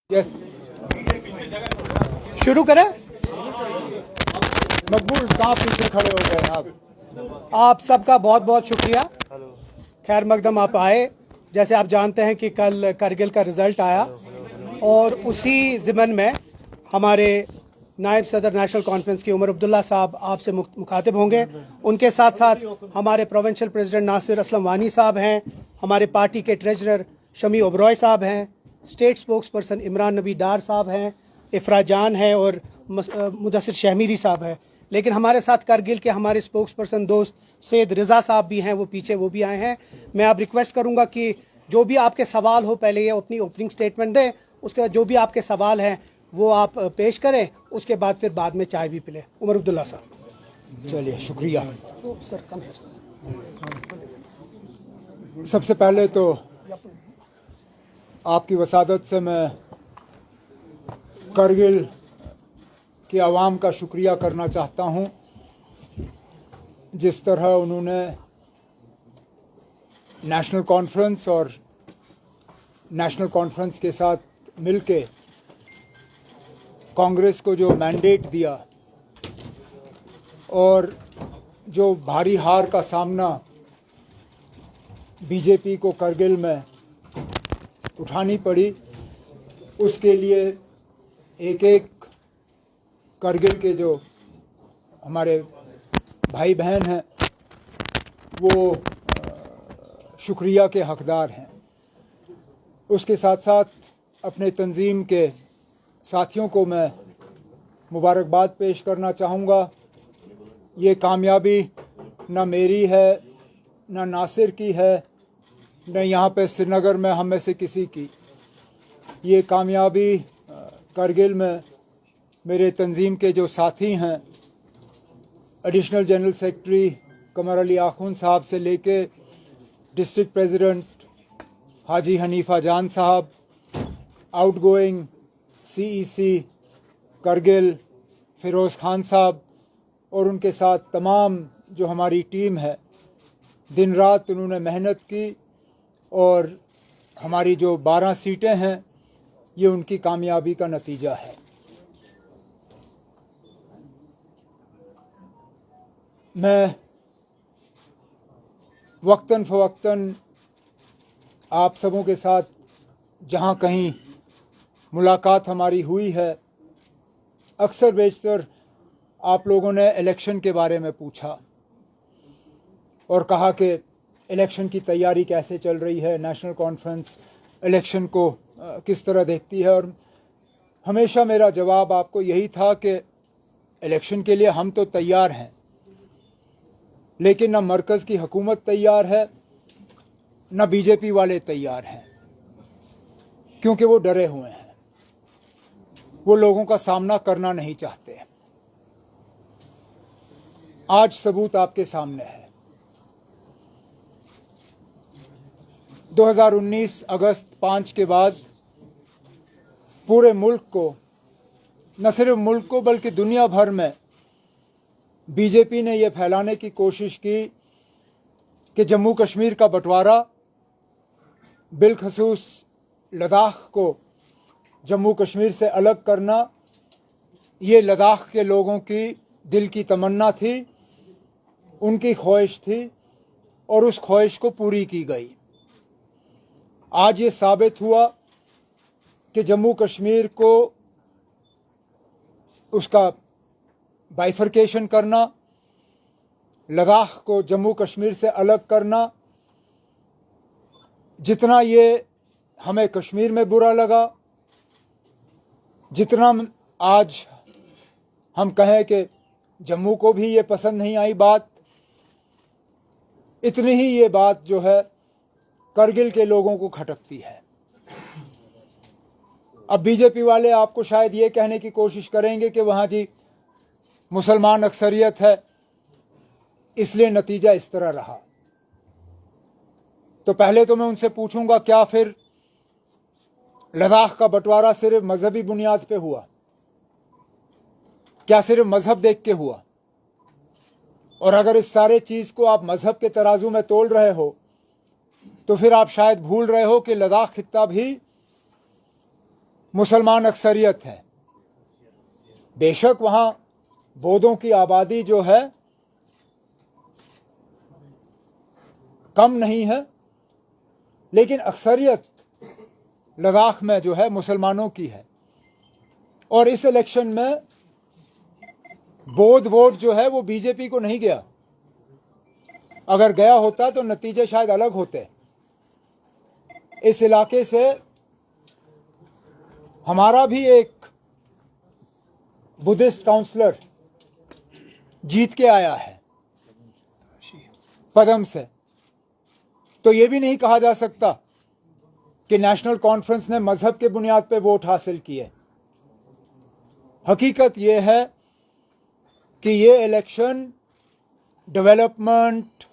Yes शुरू करें। मकबूल कहाँ पीछे खड़े हो गए आप सबका बहुत बहुत शुक्रिया। खैर मकदम आप आए। जैसे आप जानते हैं कि कल करगिल का रिजल्ट आया और उसी ज़िमन में हमारे नायब सदर नेशनल कॉन्फ्रेंस के उमर अब्दुल्ला साहब आपसे मुखातिब होंगे। उनके साथ साथ हमारे प्रोविंशियल प्रेसिडेंट नासिर असलम वानी साहब हैं, हमारे पार्टी के ट्रेजरर शमी ओबरॉय साहब हैं, स्टेट स्पोक्स पर्सन इमरान नबी डार साहब हैं, इफ़रा जान है और मुदस्सिर शहमीरी साहब हैं। लेकिन हमारे साथ करगिल के हमारे स्पोक्स पर्सन दोस्त सैयद रिज़ा साहब भी हैं, वो पीछे वो भी आए हैं। मैं अब रिक्वेस्ट करूंगा कि जो भी आपके सवाल हो पहले ये अपनी ओपनिंग स्टेटमेंट दें, उसके बाद जो भी आपके सवाल हैं वो आप पेश करें, उसके बाद फिर बाद में चाय भी पिले। उमर अब्दुल्ला साहब। चलिए शुक्रिया। सर कम है। सबसे पहले तो आपकी वसादत से मैं करगिल की आवाम का शुक्रिया करना चाहता हूं। जिस तरह उन्होंने नेशनल कॉन्फ्रेंस और नेशनल कॉन्फ्रेंस के साथ मिलके कांग्रेस को जो मैंडेट दिया और जो भारी हार का सामना बीजेपी को करगिल में उठानी पड़ी, उसके लिए एक एक करगिल के जो हमारे भाई बहन हैं वो शुक्रिया के हकदार हैं। उसके साथ साथ अपने तंजीम के साथियों को मैं मुबारकबाद पेश करना चाहूँगा। ये कामयाबी न मेरी है, न नासिर की है, न यहाँ पे श्रीनगर में हम में से किसी की। ये कामयाबी करगिल में मेरे तंजीम के जो साथी हैं, एडिशनल जनरल सेक्रेटरी कमर अली आखून साहब से लेके डिस्ट्रिक्ट प्रेसिडेंट हाजी हनीफा जान साहब, आउटगोइंग सीईसी करगिल फिरोज़ खान साहब और उनके साथ तमाम जो हमारी टीम है, दिन रात उन्होंने मेहनत की और हमारी जो 12 सीटें हैं ये उनकी कामयाबी का नतीजा है। मैं वक्तन फ़वक्तन आप सबों के साथ जहाँ कहीं मुलाकात हमारी हुई है, अक्सर बेशतर आप लोगों ने इलेक्शन के बारे में पूछा और कहा कि इलेक्शन की तैयारी कैसे चल रही है, नेशनल कॉन्फ्रेंस इलेक्शन को किस तरह देखती है। और हमेशा मेरा जवाब आपको यही था कि इलेक्शन के लिए हम तो तैयार हैं, लेकिन न मरकज़ की हुकूमत तैयार है, न बीजेपी वाले तैयार हैं, क्योंकि वो डरे हुए हैं, वो लोगों का सामना करना नहीं चाहते। आज सबूत आपके सामने है। 2019 अगस्त 5 के बाद पूरे मुल्क को, न सिर्फ मुल्क को बल्कि दुनिया भर में बीजेपी ने यह फैलाने की कोशिश की कि जम्मू कश्मीर का बंटवारा, बिलखसूस लद्दाख को जम्मू कश्मीर से अलग करना, ये लद्दाख के लोगों की दिल की तमन्ना थी, उनकी ख्वाहिश थी और उस ख्वाहिश को पूरी की गई। आज ये साबित हुआ कि जम्मू कश्मीर को उसका बाइफरकेशन करना, लद्दाख को जम्मू कश्मीर से अलग करना, जितना ये हमें कश्मीर में बुरा लगा, जितना आज हम कहें कि जम्मू को भी ये पसंद नहीं आई बात, इतनी ही ये बात जो है करगिल के लोगों को खटकती है। अब बीजेपी वाले आपको शायद ये कहने की कोशिश करेंगे कि वहाँ जी मुसलमान अक्सरियत है, इसलिए नतीजा इस तरह रहा। तो पहले तो मैं उनसे पूछूंगा, क्या फिर लद्दाख का बंटवारा सिर्फ मजहबी बुनियाद पे हुआ? क्या सिर्फ मजहब देख के हुआ? और अगर इस सारे चीज को आप मजहब के तराजू में तोल रहे हो तो फिर आप शायद भूल रहे हो कि लद्दाख खित्ता भी मुसलमान अक्सरियत है। बेशक वहां बौद्धों की आबादी जो है कम नहीं है, लेकिन अक्सरियत लद्दाख में जो है मुसलमानों की है। और इस इलेक्शन में बौद्ध वोट जो है वो बीजेपी को नहीं गया। अगर गया होता तो नतीजे शायद अलग होते। इस इलाके से हमारा भी एक बुद्धिस्ट काउंसलर जीत के आया है पदम से। तो ये भी नहीं कहा जा सकता कि नेशनल कॉन्फ्रेंस ने मजहब के बुनियाद पे वोट हासिल किए। हकीकत ये है कि ये इलेक्शन डेवलपमेंट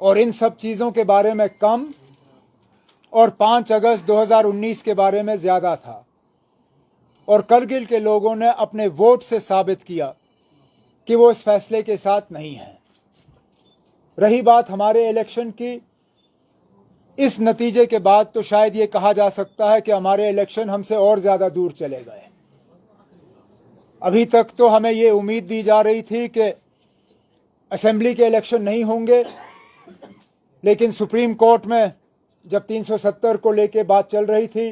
और इन सब चीज़ों के बारे में कम और 5 अगस्त 2019 के बारे में ज़्यादा था। और करगिल के लोगों ने अपने वोट से साबित किया कि वो इस फैसले के साथ नहीं हैं। रही बात हमारे इलेक्शन की, इस नतीजे के बाद तो शायद ये कहा जा सकता है कि हमारे इलेक्शन हमसे और ज़्यादा दूर चले गए। अभी तक तो हमें ये उम्मीद दी जा रही थी कि असेंबली के इलेक्शन नहीं होंगे, लेकिन सुप्रीम कोर्ट में जब 370 को लेके बात चल रही थी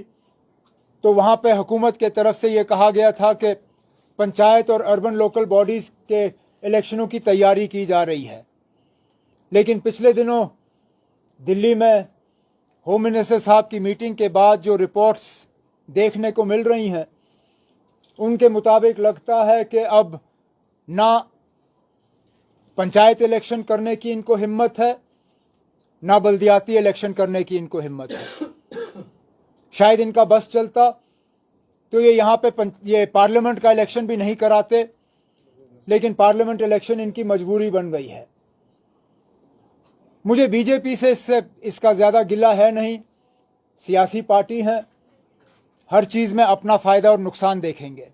तो वहाँ पे हुकूमत के तरफ से ये कहा गया था कि पंचायत और अर्बन लोकल बॉडीज़ के इलेक्शनों की तैयारी की जा रही है। लेकिन पिछले दिनों दिल्ली में होम मिनिस्टर साहब की मीटिंग के बाद जो रिपोर्ट्स देखने को मिल रही हैं, उनके मुताबिक लगता है कि अब ना पंचायत इलेक्शन करने की इनको हिम्मत है, ना बल्दियाती इलेक्शन करने की इनको हिम्मत है। शायद इनका बस चलता तो ये यहाँ पे ये पार्लियामेंट का इलेक्शन भी नहीं कराते, लेकिन पार्लियामेंट इलेक्शन इनकी मजबूरी बन गई है। मुझे बीजेपी से इसका ज़्यादा गिला है नहीं। सियासी पार्टी हैं, हर चीज़ में अपना फ़ायदा और नुकसान देखेंगे।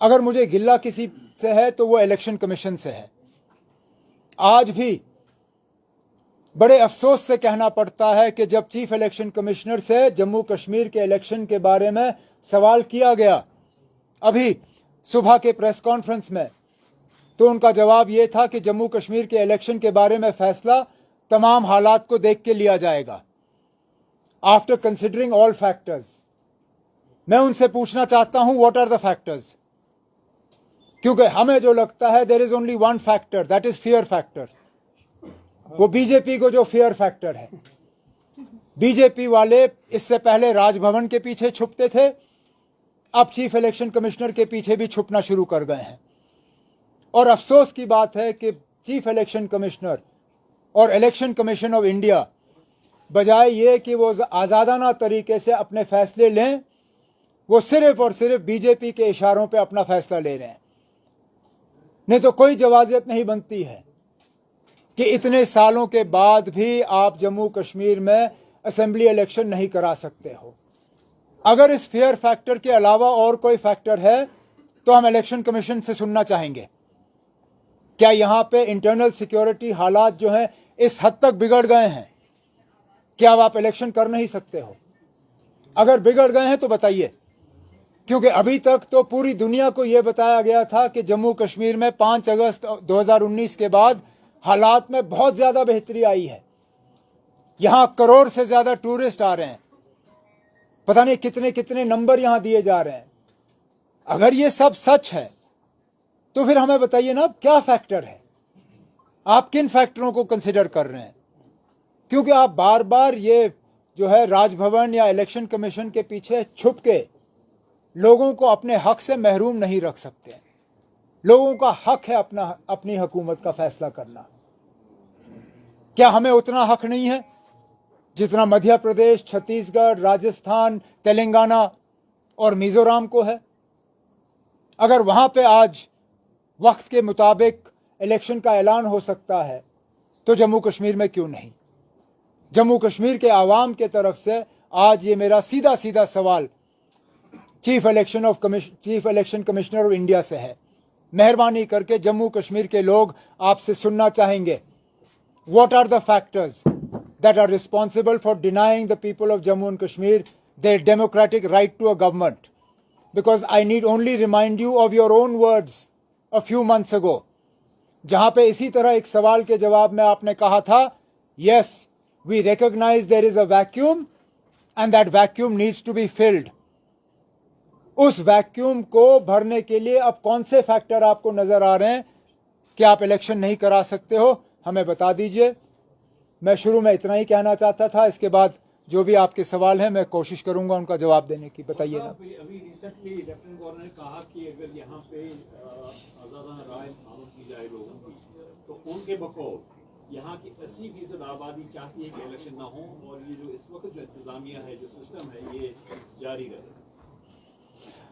अगर मुझे गिला किसी से है तो वो इलेक्शन कमीशन से है। आज भी बड़े अफसोस से कहना पड़ता है कि जब चीफ इलेक्शन कमिश्नर से जम्मू कश्मीर के इलेक्शन के बारे में सवाल किया गया अभी सुबह के प्रेस कॉन्फ्रेंस में, तो उनका जवाब ये था कि जम्मू कश्मीर के इलेक्शन के बारे में फैसला तमाम हालात को देख के लिया जाएगा, आफ्टर कंसिडरिंग ऑल फैक्टर्स। मैं उनसे पूछना चाहता हूं, व्हाट आर द फैक्टर्स? क्योंकि हमें जो लगता है there is only one factor, that is fear factor. वो बीजेपी को जो फियर फैक्टर है, बीजेपी वाले इससे पहले राजभवन के पीछे छुपते थे, अब चीफ इलेक्शन कमिश्नर के पीछे भी छुपना शुरू कर गए हैं। और अफसोस की बात है कि चीफ इलेक्शन कमिश्नर और इलेक्शन कमीशन ऑफ इंडिया बजाय ये कि वो आज़ादाना तरीके से अपने फैसले लें, वो सिर्फ और सिर्फ बीजेपी के इशारों पे अपना फैसला ले रहे हैं। नहीं तो कोई जवाजियत नहीं बनती है कि इतने सालों के बाद भी आप जम्मू कश्मीर में असेंबली इलेक्शन नहीं करा सकते हो। अगर इस फेयर फैक्टर के अलावा और कोई फैक्टर है तो हम इलेक्शन कमीशन से सुनना चाहेंगे। क्या यहाँ पे इंटरनल सिक्योरिटी हालात जो हैं इस हद तक बिगड़ गए हैं कि अब आप इलेक्शन कर नहीं सकते हो? अगर बिगड़ गए हैं तो बताइए, क्योंकि अभी तक तो पूरी दुनिया को यह बताया गया था कि जम्मू कश्मीर में 5 अगस्त 2019 के बाद हालात में बहुत ज्यादा बेहतरी आई है। यहां करोड़ से ज्यादा टूरिस्ट आ रहे हैं, पता नहीं कितने कितने नंबर यहां दिए जा रहे हैं। अगर ये सब सच है तो फिर हमें बताइए ना, क्या फैक्टर है? आप किन फैक्टरों को कंसिडर कर रहे हैं? क्योंकि आप बार बार ये जो है राजभवन या इलेक्शन कमीशन के पीछे छुप के लोगों को अपने हक से महरूम नहीं रख सकते। लोगों का हक है अपनी हुकूमत का फैसला करना। क्या हमें उतना हक नहीं है जितना मध्य प्रदेश, छत्तीसगढ़, राजस्थान, तेलंगाना और मिजोरम को है? अगर वहां पे आज वक्त के मुताबिक इलेक्शन का ऐलान हो सकता है तो जम्मू कश्मीर में क्यों नहीं? जम्मू कश्मीर के आवाम के तरफ से आज ये मेरा सीधा सीधा सवाल chief election commissioner of India से है। मेहरबानी करके जम्मू कश्मीर के लोग आपसे सुनना चाहेंगे, what are the factors that are responsible for denying the people of Jammu and Kashmir their democratic right to a government. Because I need only remind you of your own words a few months ago, जहां पे इसी तरह एक सवाल के जवाब में आपने कहा था, yes, we recognize there is a vacuum and that vacuum needs to be filled. उस वैक्यूम को भरने के लिए अब कौन से फैक्टर आपको नजर आ रहे हैं कि आप इलेक्शन नहीं करा सकते हो, हमें बता दीजिए। मैं शुरू में इतना ही कहना चाहता था, इसके बाद जो भी आपके सवाल हैं मैं कोशिश करूंगा उनका जवाब देने की। बताइए ना। अभी रिसेंटली लेफ्टिनेंट गवर्नर ने कहा कि अगर यहाँ पे आजादाना राय मालूम की जाए लोगों की, तो उनके बकौल यहाँ की 80% आबादी चाहती है कि इलेक्शन ना हो और ये जो इस वक्त जो इंतजामिया है, जो सिस्टम है, ये जारी रहे।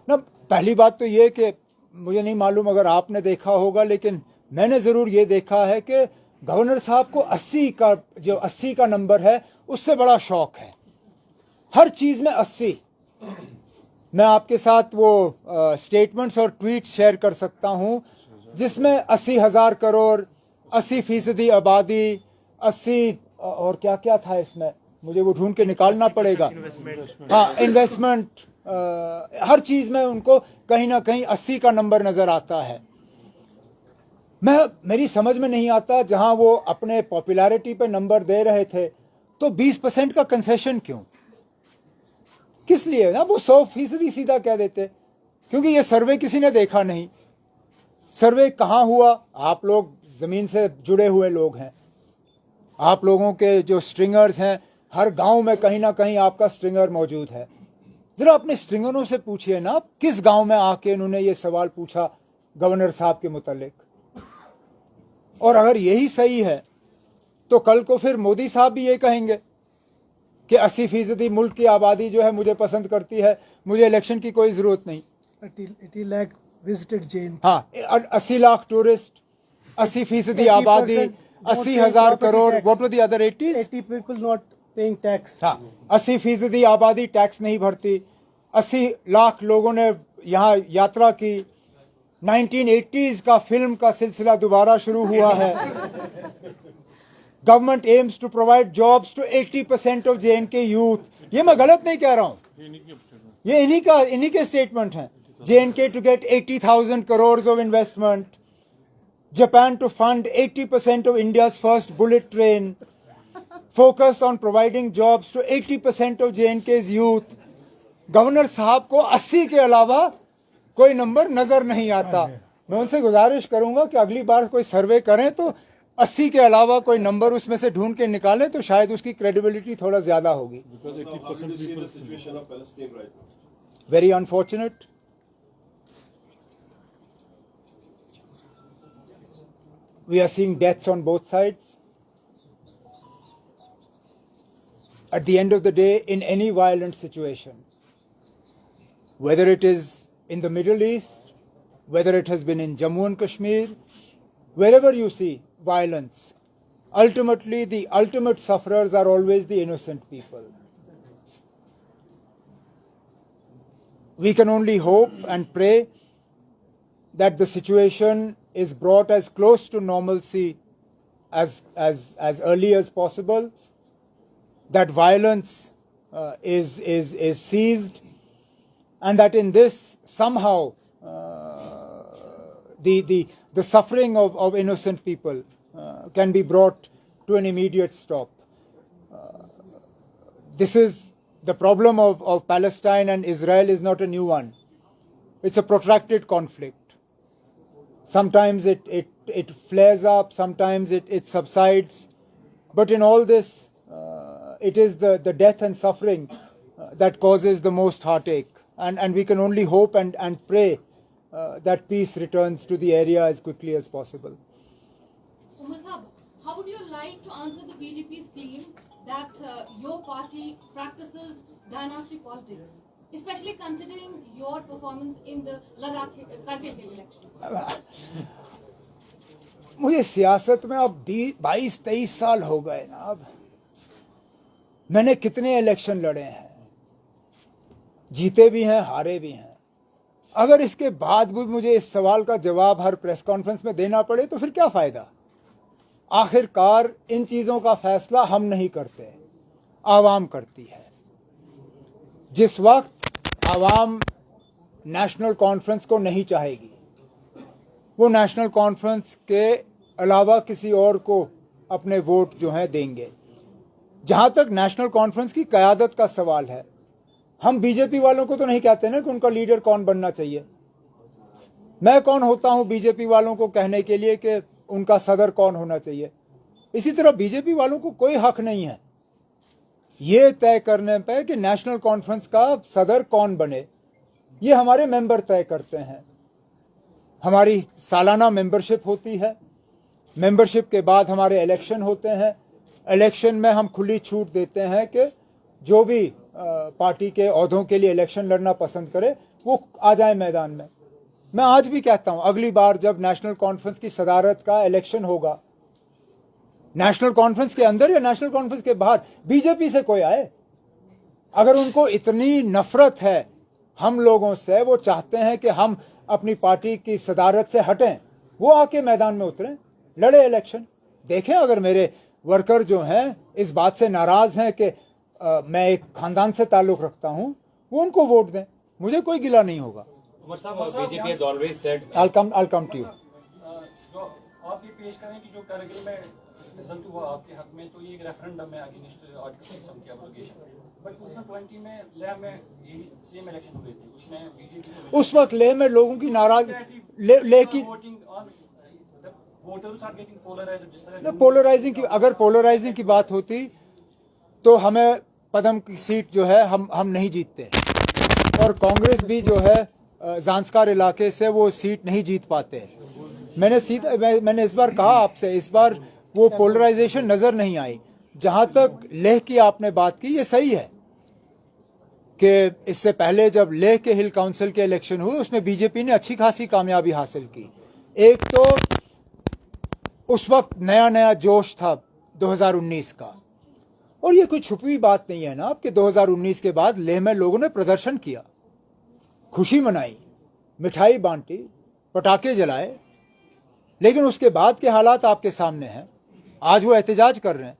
ना, पहली बात तो ये कि मुझे नहीं मालूम अगर आपने देखा होगा, लेकिन मैंने जरूर ये देखा है कि गवर्नर साहब को 80 का नंबर है उससे बड़ा शौक है, हर चीज में 80। मैं आपके साथ वो स्टेटमेंट्स और ट्वीट शेयर कर सकता हूं जिसमें 80,000 करोड़, 80% आबादी, 80 और क्या क्या था इसमें, मुझे वो ढूंढ के निकालना पड़ेगा। हाँ, इन्वेस्टमेंट, हर चीज में उनको कहीं ना कहीं 80 का नंबर नजर आता है। मेरी समझ में नहीं आता, जहां वो अपने पॉपुलैरिटी पे नंबर दे रहे थे तो 20% का कंसेशन क्यों, किस लिए ना? वो 100% सीधा कह देते, क्योंकि ये सर्वे किसी ने देखा नहीं। सर्वे कहां हुआ? आप लोग जमीन से जुड़े हुए लोग हैं, आप लोगों के जो स्ट्रिंगर्स हैं, हर गांव में कहीं ना कहीं आपका स्ट्रिंगर मौजूद है। जरा अपने स्ट्रिंगरों से पूछिए ना, किस गांव में आके उन्होंने ये सवाल पूछा गवर्नर साहब के मुतालिक। और अगर यही सही है तो कल को फिर मोदी साहब भी ये कहेंगे कि 80% मुल्क की आबादी जो है मुझे पसंद करती है, मुझे इलेक्शन की कोई जरूरत नहीं। 80 लाख विजिटेड जैन, हाँ, 80 लाख टूरिस्ट, 80% आबादी, 80,000 crore. What were the other 80 people not paying tax. हाँ, 80% आबादी टैक्स नहीं भरती। 80 लाख लोगों ने यहाँ यात्रा की। 1980s का फिल्म का सिलसिला दोबारा शुरू हुआ है। Government aims to provide jobs to 80% of J&K youth. ये मैं गलत नहीं कह रहा हूं, ये इन्हीं के स्टेटमेंट हैं। J&K to get 80,000 crores of investment. Japan to fund 80% of India's first bullet train. Focus on providing jobs to 80% of J&K's youth. Governor साहब को 80 के अलावा कोई नंबर नजर नहीं आता। मैं उनसे गुजारिश करूंगा कि अगली बार कोई सर्वे करें तो 80 के अलावा कोई नंबर उसमें से ढूंढ के निकालें, तो शायद उसकी क्रेडिबिलिटी थोड़ा ज्यादा होगी। Very unfortunate. We are seeing deaths on both sides. At the end of the day, in any violent situation, whether it is in the Middle East, whether it has been in Jammu and Kashmir, wherever you see violence, ultimately the ultimate sufferers are always the innocent people. We can only hope and pray that the situation is brought as close to normalcy as early as possible, that violence is seized, and that in this somehow the suffering of innocent people can be brought to an immediate stop. This is the problem of Palestine and Israel is not a new one. It's a protracted conflict. Sometimes it flares up, sometimes it subsides, but in all this, it is the death and suffering that causes the most heartache, and we can only hope and pray that peace returns to the area as quickly as possible. Umar Sahab, how would you like to answer the BJP's claim that your party practices dynastic politics, especially considering your performance in the Ladakh Kargil elections? मुझे सियासत में अब 22-23 साल हो गए ना। अब मैंने कितने इलेक्शन लड़े हैं, जीते भी हैं, हारे भी हैं। अगर इसके बाद भी मुझे इस सवाल का जवाब हर प्रेस कॉन्फ्रेंस में देना पड़े तो फिर क्या फायदा? आखिरकार इन चीजों का फैसला हम नहीं करते, आवाम करती है। जिस वक्त आवाम नेशनल कॉन्फ्रेंस को नहीं चाहेगी, वो नेशनल कॉन्फ्रेंस के अलावा किसी और को अपने वोट जो है देंगे। जहां तक नेशनल कॉन्फ्रेंस की क़यादत का सवाल है, हम बीजेपी वालों को तो नहीं कहते ना कि उनका लीडर कौन बनना चाहिए। मैं कौन होता हूं बीजेपी वालों को कहने के लिए कि उनका सदर कौन होना चाहिए। इसी तरह बीजेपी वालों को कोई हक नहीं है ये तय करने पे कि नेशनल कॉन्फ्रेंस का सदर कौन बने। ये हमारे मेंबर तय करते हैं। हमारी सालाना मेंबरशिप होती है, मेंबरशिप के बाद हमारे इलेक्शन होते हैं। इलेक्शन में हम खुली छूट देते हैं कि जो भी पार्टी के ओहदों के लिए इलेक्शन लड़ना पसंद करे वो आ जाए मैदान में। मैं आज भी कहता हूं, अगली बार जब नेशनल कॉन्फ्रेंस की सदारत का इलेक्शन होगा, नेशनल कॉन्फ्रेंस के अंदर या नेशनल कॉन्फ्रेंस के बाहर, बीजेपी से कोई आए, अगर उनको इतनी नफरत है हम लोगों से, वो चाहते हैं कि हम अपनी पार्टी की सदारत से हटें, वो आके मैदान में उतरें, लड़े इलेक्शन। देखें, अगर मेरे वर्कर जो हैं इस बात से नाराज हैं कि मैं एक खानदान से ताल्लुक रखता हूं, वो उनको वोट दें, मुझे कोई गिला नहीं होगा। BJP has always said I'll come to you. जो आप ये पेश करें कि जो कारगिल में रिजल्ट हुआ आपके हक में, तो ये एक रेफरेंडम है अगेंस्ट आर्टिकल की एब्रोगेशन, बट 2020 में लेह में ये सेम इलेक्शन हुए थे, उसमें बीजेपी उस वक्त लेह में लोगों की नाराज लेकिन वोटर्स आर गेटिंग पोलराइज्ड। जिस तरह पोलराइजिंग की, अगर पोलराइजिंग की बात होती तो हमें पदम की सीट जो है हम नहीं जीतते, और कांग्रेस भी जो है ज़ांस्कार इलाके से वो सीट नहीं जीत पाते। मैंने इस बार कहा आपसे, इस बार वो पोलराइजेशन नजर नहीं आई। जहां तक लेह की आपने बात की, ये सही है कि इससे पहले जब लेह के हिल काउंसिल के इलेक्शन हुए उसमें बीजेपी ने अच्छी खासी कामयाबी हासिल की। एक तो उस वक्त नया नया जोश था 2019 का, और ये कोई छुपी हुई बात नहीं है ना कि 2019 के बाद लेह में लोगों ने प्रदर्शन किया, खुशी मनाई, मिठाई बांटी, पटाखे जलाए, लेकिन उसके बाद के हालात आपके सामने हैं। आज वो एहतजाज कर रहे हैं,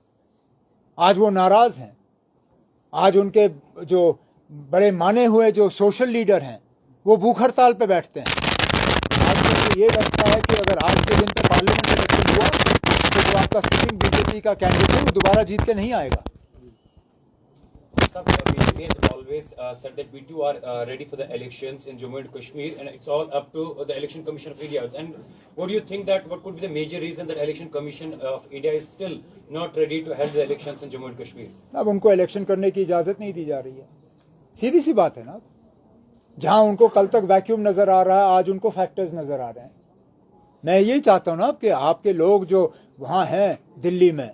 आज वो नाराज हैं, आज उनके जो बड़े माने हुए जो सोशल लीडर हैं वो भूख हड़ताल पे बैठते हैं। आज मुझे ये लगता है कि अगर आज के दिन पे पार्लियामेंट इलेक्शन हुआ तो जो आपका सिटिंग बीजेपी का कैंडिडेट है वो दोबारा जीत के नहीं आएगा। BJP has always said that we too are ready for the elections in Jammu and Kashmir, and it's all up to the Election Commission of India. And what do you think that what could be the major reason that Election Commission of India is still not ready to hold the elections in Jammu and Kashmir? अब उनको election करने की इजाजत नहीं दी जा रही है, सीधी सी बात है ना। जहां उनको कल तक वैक्यूम नजर आ रहा है, आज उनको फैक्टर्स नजर आ रहे हैं। मैं यही चाहता हूं ना कि आपके लोग जो वहां हैं दिल्ली में,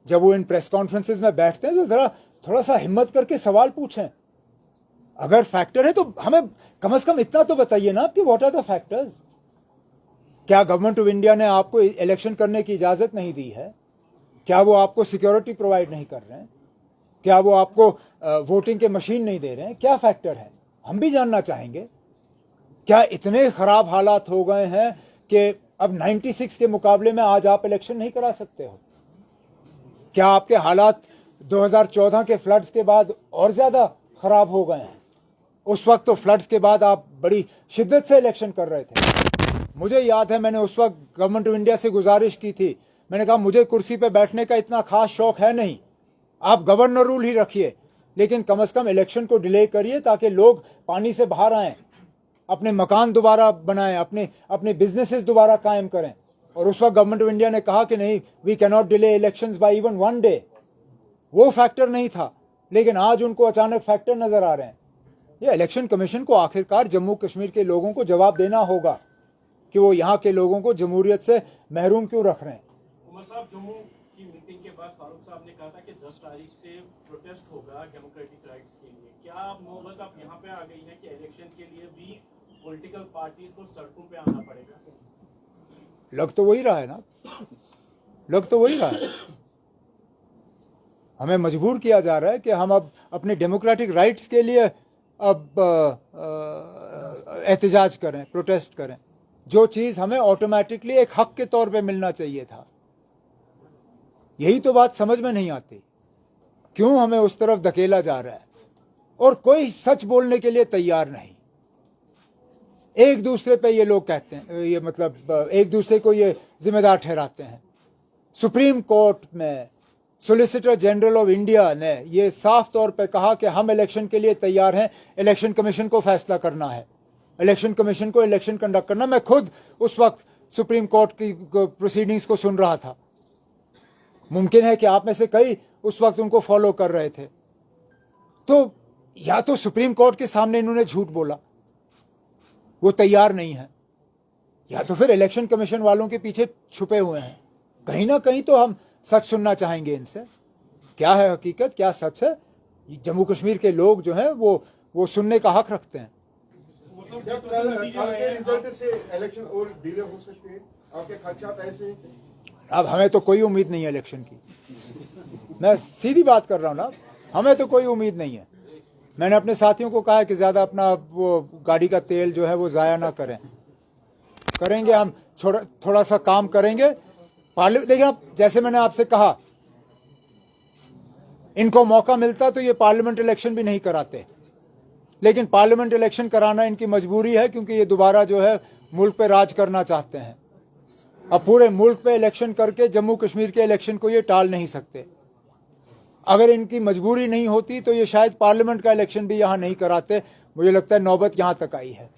जब वो इन प्रेस कॉन्फ्रेंसेस में बैठते हैं तो जरा थोड़ा सा हिम्मत करके सवाल पूछें। अगर फैक्टर है तो हमें कम से कम इतना तो बताइए ना कि व्हाट आर द फैक्टर्स। क्या गवर्नमेंट ऑफ इंडिया ने आपको इलेक्शन करने की इजाजत नहीं दी है? क्या वो आपको सिक्योरिटी प्रोवाइड नहीं कर रहे हैं? क्या वो आपको वोटिंग के मशीन नहीं दे रहे हैं? क्या फैक्टर है, हम भी जानना चाहेंगे। क्या इतने खराब हालात हो गए हैं कि अब 96 के मुकाबले में आज आप इलेक्शन नहीं करा सकते हो? क्या आपके हालात 2014 के फ्लड्स के बाद और ज्यादा खराब हो गए हैं? उस वक्त तो फ्लड्स के बाद आप बड़ी शिद्दत से इलेक्शन कर रहे थे। मुझे याद है मैंने उस वक्त गवर्नमेंट ऑफ इंडिया से गुजारिश की थी, मैंने कहा मुझे कुर्सी पे बैठने का इतना खास शौक है नहीं, आप गवर्नर रूल ही रखिए, लेकिन कम से कम इलेक्शन को डिले करिए ताकि लोग पानी से बाहर आएं, अपने मकान दोबारा बनाएं, अपने बिजनेसेस दोबारा कायम करें। और उस वक्त गवर्नमेंट ऑफ इंडिया ने कहा कि नहीं, we can not delay elections by even one day. वो फैक्टर नहीं था, लेकिन आज उनको अचानक फैक्टर नजर आ रहे हैं। ये इलेक्शन कमीशन को आखिरकार जम्मू कश्मीर के लोगों को जवाब देना होगा कि वो यहाँ के लोगों को जमहूरियत से महरूम क्यों रख रहे हैं। उमर साहब, जम्मू की मीटिंग के बाद फारूक साहब ने कहा था कि 10 तारीख से प्रोटेस्ट होगा डेमोक्रेटिक राइट्स के लिए। क्या नौबत अब यहाँ पे आ गई है कि इलेक्शन के लिए भी पॉलिटिकल पार्टीज को सड़कों पे आना पड़ेगा? लग तो वही रहा है ना, लग तो वही रहा है। हमें मजबूर किया जा रहा है कि हम अब अपने डेमोक्रेटिक राइट्स के लिए अब एहतजाज करें, प्रोटेस्ट करें, जो चीज हमें ऑटोमेटिकली एक हक के तौर पे मिलना चाहिए था। यही तो बात समझ में नहीं आती, क्यों हमें उस तरफ धकेला जा रहा है। और कोई सच बोलने के लिए तैयार नहीं। एक दूसरे पे ये लोग कहते हैं, ये मतलब एक दूसरे को ये जिम्मेदार ठहराते हैं। सुप्रीम कोर्ट में सोलिसिटर जनरल ऑफ इंडिया ने ये साफ तौर पे कहा कि हम इलेक्शन के लिए तैयार हैं, इलेक्शन कमीशन को फैसला करना है, इलेक्शन कमीशन को इलेक्शन कंडक्ट करना। मैं खुद उस वक्त सुप्रीम कोर्ट की प्रोसीडिंग्स को सुन रहा था। मुमकिन है कि आप में से कई उस वक्त उनको फॉलो कर रहे थे। तो या तो सुप्रीम कोर्ट के सामने इन्होंने झूठ बोला, वो तैयार नहीं है, या तो फिर इलेक्शन कमीशन वालों के पीछे छुपे हुए हैं। कहीं ना कहीं तो हम सच सुनना चाहेंगे इनसे, क्या है हकीकत, क्या सच है। जम्मू कश्मीर के लोग जो हैं वो सुनने का हक रखते हैं। रिजल्ट से इलेक्शन और डिले हो सकते हैं, आपके खदशात ऐसे? अब हमें तो कोई उम्मीद नहीं है इलेक्शन की, मैं सीधी बात कर रहा हूं ना, हमें तो कोई उम्मीद नहीं है। मैंने अपने साथियों को कहा है कि ज्यादा अपना वो गाड़ी का तेल जो है वो जाया ना करेंगे हम थोड़ा सा काम करेंगे। देखिए आप, जैसे मैंने आपसे कहा, इनको मौका मिलता तो ये पार्लियामेंट इलेक्शन भी नहीं कराते, लेकिन पार्लियामेंट इलेक्शन कराना इनकी मजबूरी है, क्योंकि ये दोबारा जो है मुल्क पे राज करना चाहते हैं। अब पूरे मुल्क पे इलेक्शन करके जम्मू कश्मीर के इलेक्शन को ये टाल नहीं सकते। अगर इनकी मजबूरी नहीं होती तो ये शायद पार्लियामेंट का इलेक्शन भी यहाँ नहीं कराते। मुझे लगता है नौबत यहाँ तक आई है।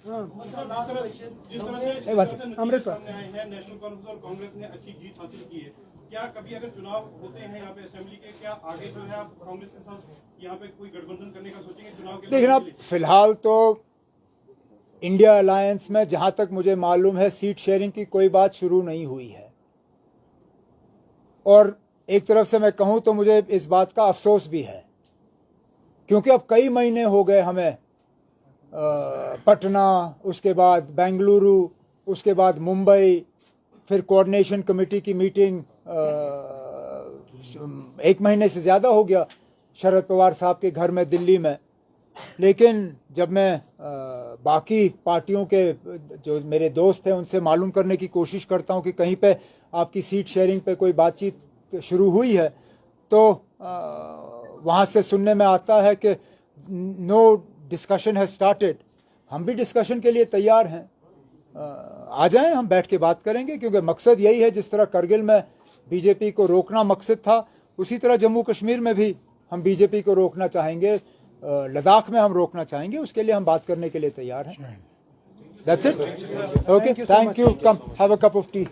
जिस तरह से अमृत सामने आए हैं, नेशनल कॉन्फ्रेंस और कांग्रेस ने अच्छी जीत हासिल की है, क्या कभी अगर चुनाव होते हैं यहाँ पे असेंबली के, क्या आगे जो है आप कांग्रेस के साथ यहाँ पे कोई गठबंधन करने का सोचेंगे चुनाव के? देखिए ना, फिलहाल तो इंडिया अलायंस में जहां तक मुझे मालूम है सीट शेयरिंग की कोई बात शुरू नहीं हुई है। और एक तरफ से मैं कहूं तो मुझे इस बात का अफसोस भी है, क्योंकि अब कई महीने हो गए हमें पटना, उसके बाद बेंगलुरु, उसके बाद मुंबई, फिर कोऑर्डिनेशन कमेटी की मीटिंग 1 महीने से ज़्यादा हो गया शरद पवार साहब के घर में दिल्ली में। लेकिन जब मैं बाकी पार्टियों के जो मेरे दोस्त हैं उनसे मालूम करने की कोशिश करता हूं कि कहीं पे आपकी सीट शेयरिंग पे कोई बातचीत शुरू हुई है, तो वहाँ से सुनने में आता है कि नो डिस्कशन हैज स्टार्टेड। हम भी डिस्कशन के लिए तैयार हैं, आ जाएं, हम बैठ के बात करेंगे, क्योंकि मकसद यही है, जिस तरह करगिल में बीजेपी को रोकना मकसद था, उसी तरह जम्मू कश्मीर में भी हम बीजेपी को रोकना चाहेंगे, लद्दाख में हम रोकना चाहेंगे, उसके लिए हम बात करने के लिए तैयार हैं। That's it. Okay, thank you. Come have a cup of T.